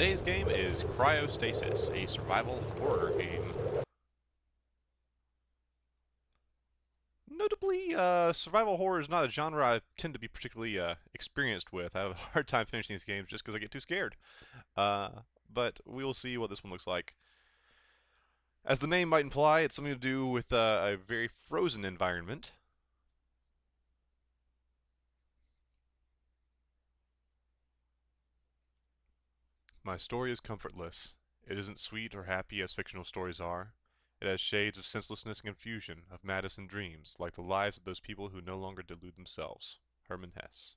Today's game is Cryostasis, a survival horror game. Notably, survival horror is not a genre I tend to be particularly experienced with. I have a hard time finishing these games just because I get too scared. But we will see what this one looks like. As the name might imply, it's something to do with a very frozen environment. My story is comfortless. It isn't sweet or happy as fictional stories are. It has shades of senselessness and confusion, of madness and dreams, like the lives of those people who no longer delude themselves. Herman Hesse.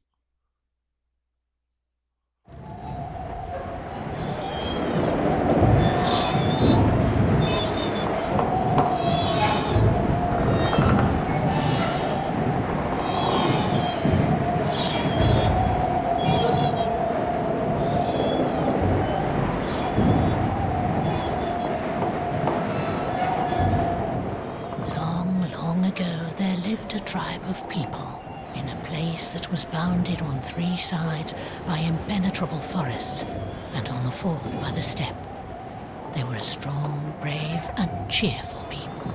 A tribe of people in a place that was bounded on three sides by impenetrable forests and on the fourth by the steppe. They were a strong, brave, and cheerful people.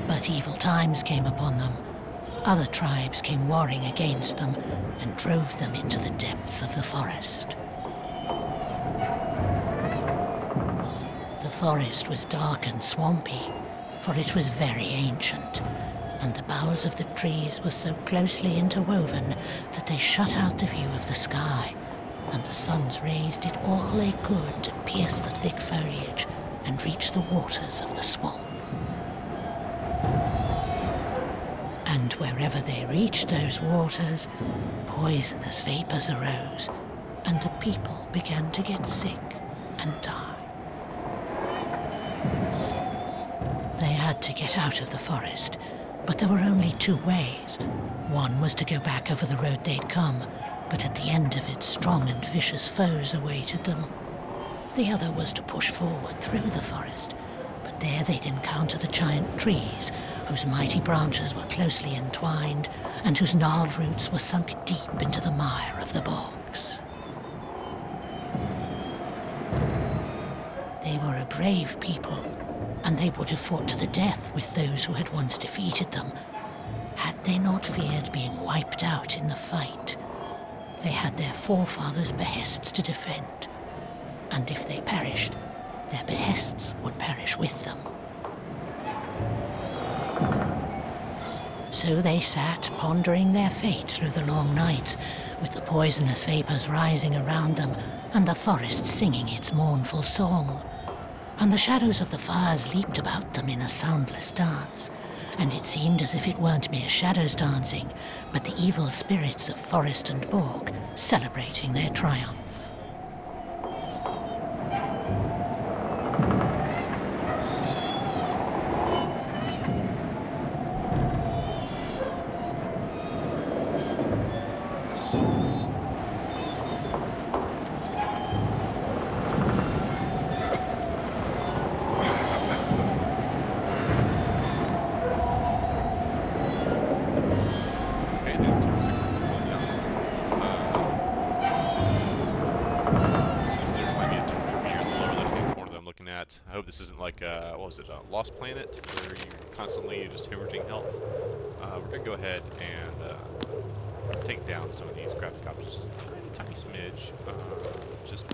But evil times came upon them. Other tribes came warring against them and drove them into the depths of the forest. The forest was dark and swampy, for it was very ancient, and the boughs of the trees were so closely interwoven that they shut out the view of the sky, and the sun's rays did all they could to pierce the thick foliage and reach the waters of the swamp. And wherever they reached those waters, poisonous vapors arose, and the people began to get sick and die. They had to get out of the forest, but there were only two ways. One was to go back over the road they'd come, but at the end of it, strong and vicious foes awaited them. The other was to push forward through the forest, but there they'd encounter the giant trees, whose mighty branches were closely entwined, and whose gnarled roots were sunk deep into the mire of the bogs. They were a brave people, and they would have fought to the death with those who had once defeated them, had they not feared being wiped out in the fight. They had their forefathers' behests to defend, and if they perished, their behests would perish with them. So they sat, pondering their fate through the long nights, with the poisonous vapors rising around them, and the forest singing its mournful song. And the shadows of the fires leaped about them in a soundless dance, and it seemed as if it weren't mere shadows dancing, but the evil spirits of forest and bog celebrating their triumph. I hope this isn't like, what was it, Lost Planet, where you're constantly just hemorrhaging health. We're going to go ahead and take down some of these graphic options just a tiny smidge, just